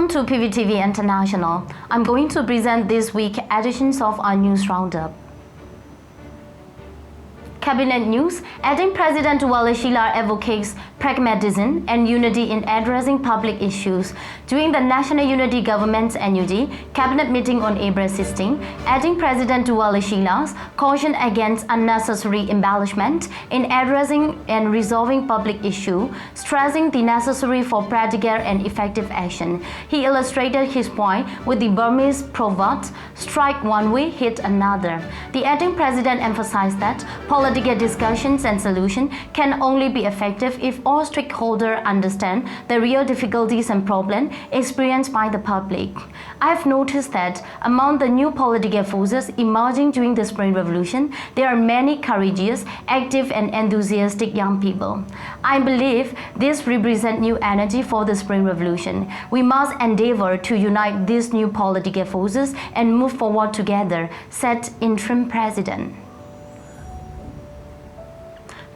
Welcome to PVTV International. I'm going to present this week's editions of our news roundup. Cabinet news: Acting President Duwa advocates pragmatism and unity in addressing public issues. During the National Unity Government's NUG Cabinet meeting on April 16, Acting President Duwa cautioned against unnecessary embellishment in addressing and resolving public issues, stressing the necessary for practical and effective action. He illustrated his point with the Burmese proverb, "Strike one way, hit another." The acting president emphasized that political discussions and solutions can only be effective if all stakeholders understand the real difficulties and problems experienced by the public. I have noticed that among the new political forces emerging during the Spring Revolution, there are many courageous, active and enthusiastic young people. I believe this represents new energy for the Spring Revolution. We must endeavor to unite these new political forces and move forward together, said Interim President.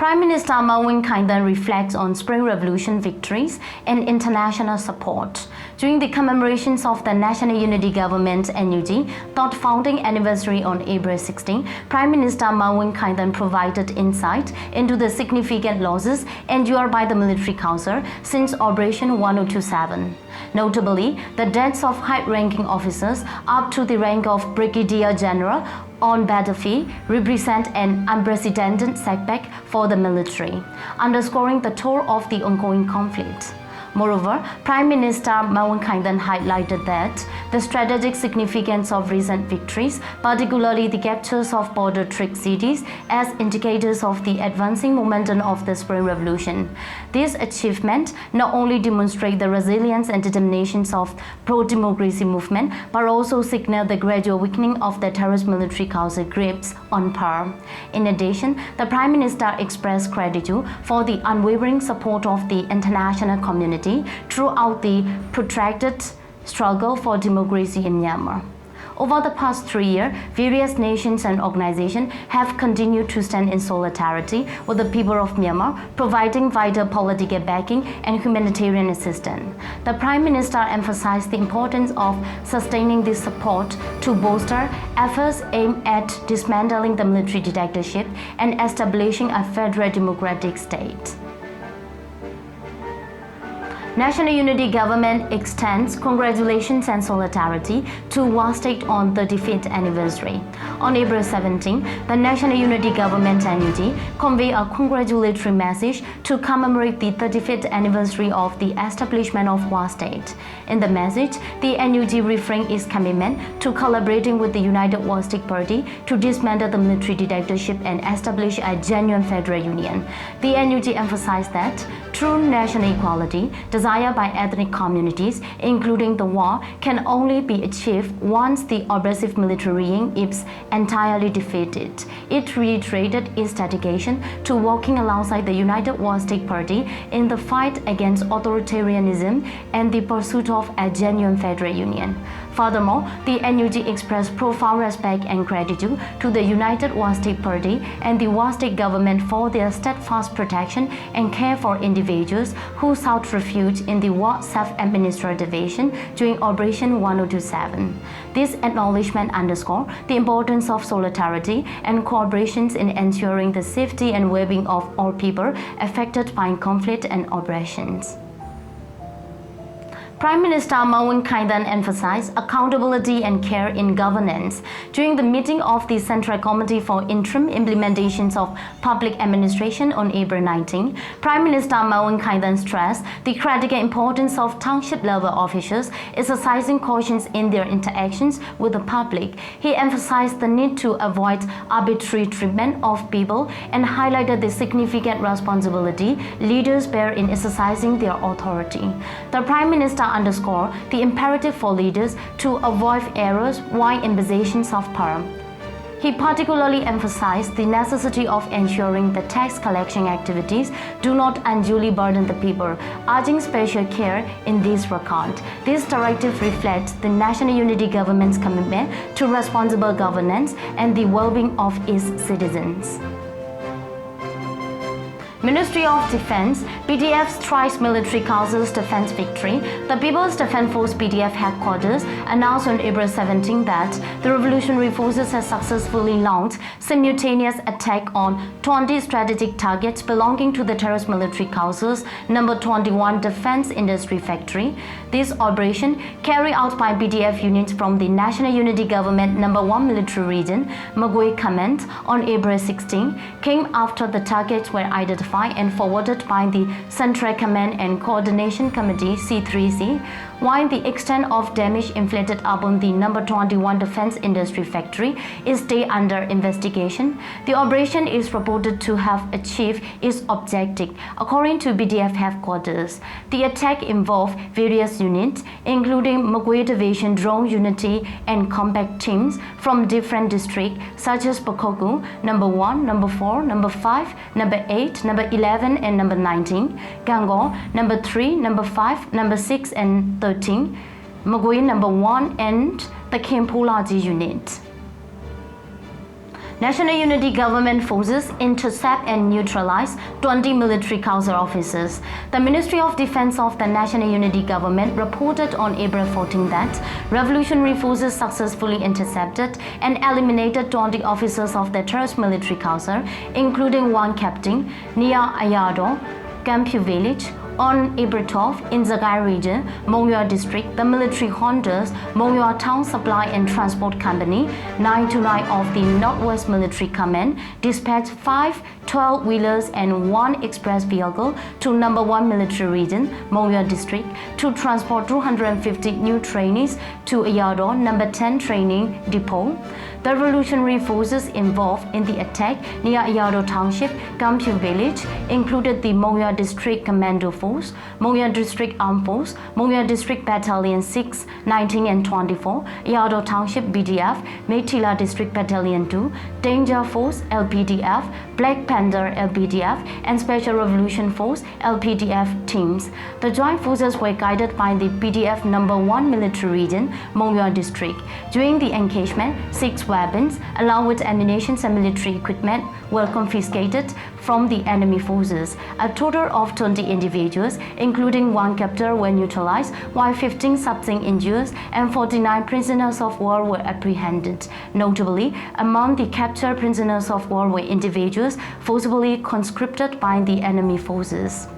Prime Minister Khaing reflects on Spring Revolution victories and international support. During the commemorations of the National Unity Government NUG third founding anniversary on April 16, Prime Minister Khaing provided insight into the significant losses endured by the military council since Operation 1027. Notably, the deaths of high-ranking officers up to the rank of Brigadier General on battlefield represent an unprecedented setback for the military, underscoring the toll of the ongoing conflict. Moreover, Prime Minister Khaing highlighted that the strategic significance of recent victories, particularly the captures of border trick cities, as indicators of the advancing momentum of the Spring Revolution. This achievement not only demonstrate the resilience and determination of pro-democracy movement, but also signal the gradual weakening of the terrorist military council grips on power. In addition, the Prime Minister expressed gratitude for the unwavering support of the international community throughout the protracted struggle for democracy in Myanmar. Over the past 3 years, various nations and organizations have continued to stand in solidarity with the people of Myanmar, providing vital political backing and humanitarian assistance. The Prime Minister emphasized the importance of sustaining this support to bolster efforts aimed at dismantling the military dictatorship and establishing a federal democratic state. National Unity Government extends congratulations and solidarity to Duwa State on the 35th anniversary. On April 17, the National Unity Government NUG conveyed a congratulatory message to commemorate the 35th anniversary of the establishment of Duwa State. In the message, the NUG refrained its commitment to collaborating with the United Duwa State Party to dismantle the military dictatorship and establish a genuine federal union. The NUG emphasized that true national equality desired by ethnic communities, including the Duwa, can only be achieved once the oppressive military regime is entirely defeated. It reiterated its dedication to working alongside the United Duwa State Party in the fight against authoritarianism and the pursuit of a genuine federal union. Furthermore, the NUG expressed profound respect and gratitude to the United Duwa State Party and the Duwa State government for their steadfast protection and care for individuals who sought refuge in the Duwa Self-Administered Division during Operation 1027. This acknowledgement underscores the importance of solidarity and cooperation in ensuring the safety and well-being of all people affected by conflict and oppressions. Prime Minister Khaing emphasized accountability and care in governance. During the meeting of the Central Committee for Interim Implementations of Public Administration on April 19, Prime Minister Khaing stressed the critical importance of township-level officials exercising caution in their interactions with the public. He emphasized the need to avoid arbitrary treatment of people and highlighted the significant responsibility leaders bear in exercising their authority. The Prime Minister underscore the imperative for leaders to avoid errors while in possession of power. He particularly emphasized the necessity of ensuring the tax collection activities do not unduly burden the people, urging special care in this regard. This directive reflects the National Unity Government's commitment to responsible governance and the well-being of its citizens. Ministry of Defense PDF strikes military Council's defense victory. The People's Defense Force PDF headquarters announced on April 17 that the revolutionary forces have successfully launched simultaneous attack on 20 strategic targets belonging to the terrorist military Council's number 21 Defense Industry Factory. This operation, carried out by PDF units from the National Unity Government number 1 military region, Magui Command, on April 16, came after the targets were identified and forwarded by the Central Command and Coordination Committee C3C, while the extent of damage inflicted upon the number 21 Defense Industry Factory is still under investigation. The operation is reported to have achieved its objective, according to PDF headquarters. The attack involved various units, including Magui Division Drone Unity and Combat Teams from different districts such as Pakogu, number 1, number 4, number 5, number 8, number 11, and number 19, Gango, number 3, number 5, number 6, and 13, Magui number 1, and the Kempulaji unit. National Unity Government forces intercept and neutralize 20 military council officers. The Ministry of Defense of the National Unity Government reported on April 14 that revolutionary forces successfully intercepted and eliminated 20 officers of the terrorist military council, including one captain, near Ayado, Kampu village. On April 12, in Zagai region, Mongyua district, the military Honda's Mongyua Town Supply and Transport Company, 929 of the Northwest Military Command, dispatched 5 12-wheelers and 1 express vehicle to number 1 military region, Mongyua district, to transport 250 new trainees to Ayado, number 10 training depot. The revolutionary forces involved in the attack near Ayado Township, Kampu village, included the Mongyua District Commando Force, Mongyua District Armed Force, Mongyua District Battalion 6, 19 and 24, Ayado Township BDF, Meitila District Battalion 2, Danger Force LPDF, Black Panther LPDF, and Special Revolution Force LPDF teams. The joint forces were guided by the PDF number 1 military region, Mongyua District. During the engagement, 6 weapons, along with ammunition and military equipment, were confiscated from the enemy forces. A total of 20 individuals, including 1 captor, were neutralized, while 15 sustained injuries and 49 prisoners of war were apprehended. Notably, among the captured prisoners of war were individuals forcibly conscripted by the enemy forces.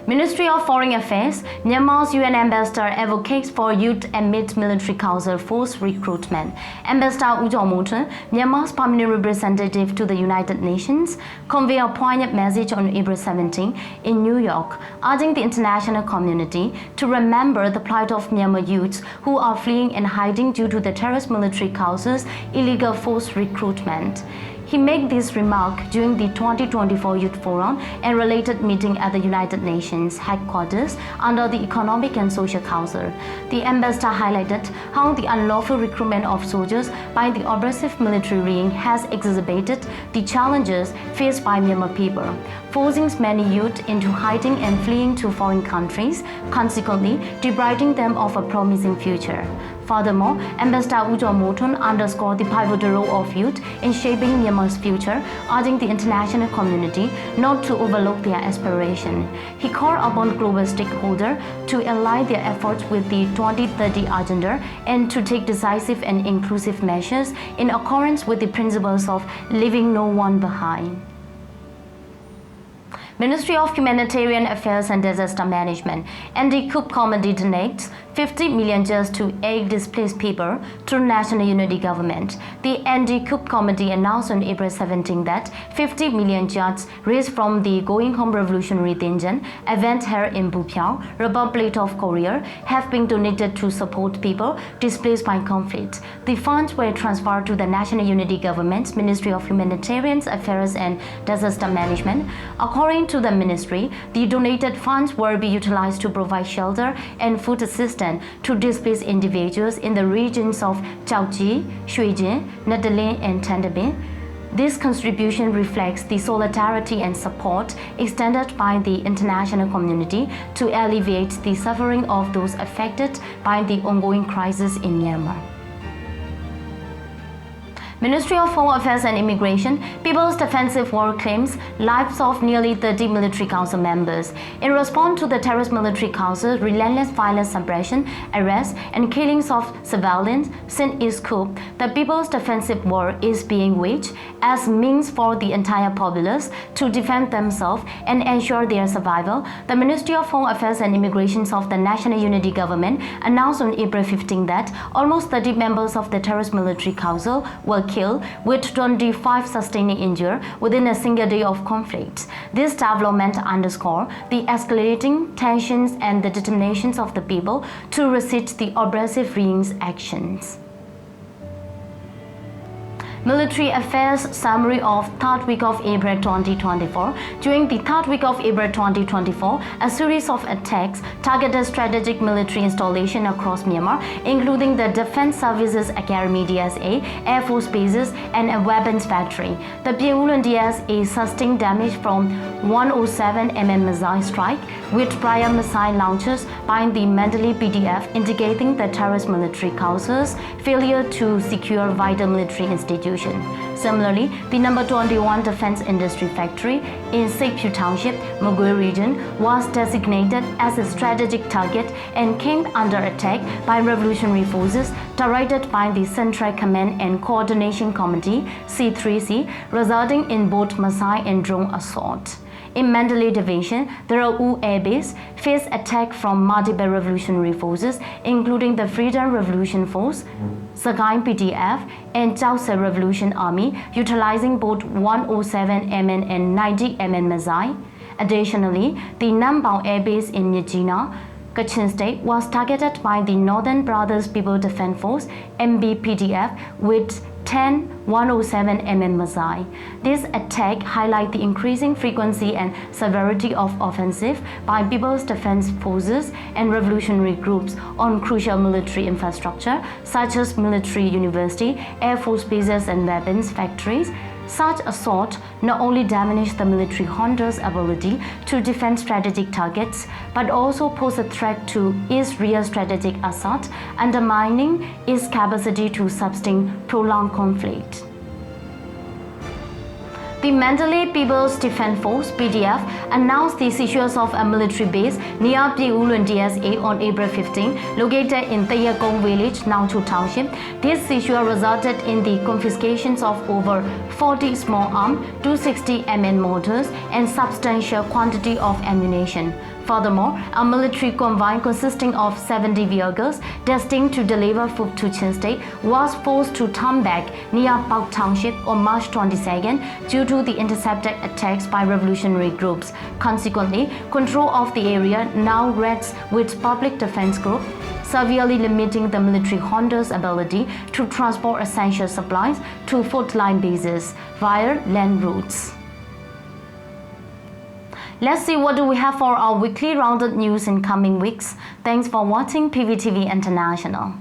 Ministry of Foreign Affairs, Myanmar's UN Ambassador advocates for youth amid military council force recruitment. Ambassador Ujomoton, Myanmar's permanent representative to the United Nations, conveyed a poignant message on April 17 in New York, urging the international community to remember the plight of Myanmar youths who are fleeing and hiding due to the terrorist military council's illegal force recruitment. He made this remark during the 2024 Youth Forum and related meeting at the United Nations headquarters under the Economic and Social Council. The ambassador highlighted how the unlawful recruitment of soldiers by the oppressive military regime has exacerbated the challenges faced by Myanmar people, forcing many youth into hiding and fleeing to foreign countries, consequently depriving them of a promising future. Furthermore, Ambassador Ujomoton underscored the pivotal role of youth in shaping Myanmar's future, urging the international community not to overlook their aspiration. He called upon global stakeholders to align their efforts with the 2030 agenda and to take decisive and inclusive measures in accordance with the principles of leaving no one behind. Ministry of Humanitarian Affairs and Disaster Management, Anti-Coup Committee donates 50 million just to aid displaced people through National Unity Government. The Anti-Coup Committee announced on April 17 that 50 million just raised from the Going Home Revolutionary Dinjan event held in Bupyeong, Republic of Korea, have been donated to support people displaced by conflict. The funds were transferred to the National Unity Government's Ministry of Humanitarian Affairs and Disaster Management. According to the ministry, the donated funds will be utilized to provide shelter and food assistance to displaced individuals in the regions of Chaoji, Shuijin, Nadalin, and Tandabin. This contribution reflects the solidarity and support extended by the international community to alleviate the suffering of those affected by the ongoing crisis in Myanmar. Ministry of Home Affairs and Immigration, People's Defensive War claims lives of nearly 30 military council members. In response to the terrorist military council's relentless violence suppression, arrests, and killings of civilians since its coup, the People's Defensive War is being waged as means for the entire populace to defend themselves and ensure their survival. The Ministry of Home Affairs and Immigration of the National Unity Government announced on April 15 that almost 30 members of the terrorist military council were killed, with 25 sustaining injury within a single day of conflict. This development underscores the escalating tensions and the determinations of the people to resist the oppressive regime's actions. Military Affairs Summary of third week of April 2024. During the third week of April 2024, a series of attacks targeted strategic military installations across Myanmar, including the Defense Services Academy DSA, Air Force bases, and a weapons factory. The Pyongyang DSA sustained damage from 107mm missile strike with prior missile launches by the Mandalay PDF, indicating the terrorist military council's failure to secure vital military institutions. Similarly, the number 21 Defense Industry Factory in Sekpu Township, Mogui region, was designated as a strategic target and came under attack by revolutionary forces directed by the Central Command and Coordination Committee (C3C), resulting in both missile and drone assault. In Mandalay Division, the Raoul Air Base faced attack from multiple revolutionary forces, including the Freedom Revolution Force, Khaing PDF, and Chausa Revolution Army, utilizing both 107mm and 90mm missiles. Additionally, the Nambao Air Base in Nyingma, Kachin State, was targeted by the Northern Brothers People Defense Force (MBPDF) with 10 107mm missiles. This attack highlights the increasing frequency and severity of offensive by People's Defense Forces and revolutionary groups on crucial military infrastructure such as military university, air force bases, and weapons factories. Such assault not only diminished the military junta's ability to defend strategic targets, but also pose a threat to its real strategic asset, undermining its capacity to sustain prolonged conflict. The Mandalay People's Defense Force (PDF) announced the seizure of a military base near Pyongyang DSA on April 15, located in Tayakong Village, Nangchu Township. This seizure resulted in the confiscations of over 40 small arms, 260mm mortars, and substantial quantity of ammunition. Furthermore, a military convoy consisting of 70 vehicles destined to deliver food to Chin State was forced to turn back near Pauk Township on March 22nd due to the intercepted attacks by revolutionary groups. Consequently, control of the area now rests with public defense groups, severely limiting the military junta's ability to transport essential supplies to frontline bases via land routes. Let's see what do we have for our weekly rounded news in coming weeks. Thanks for watching PVTV International.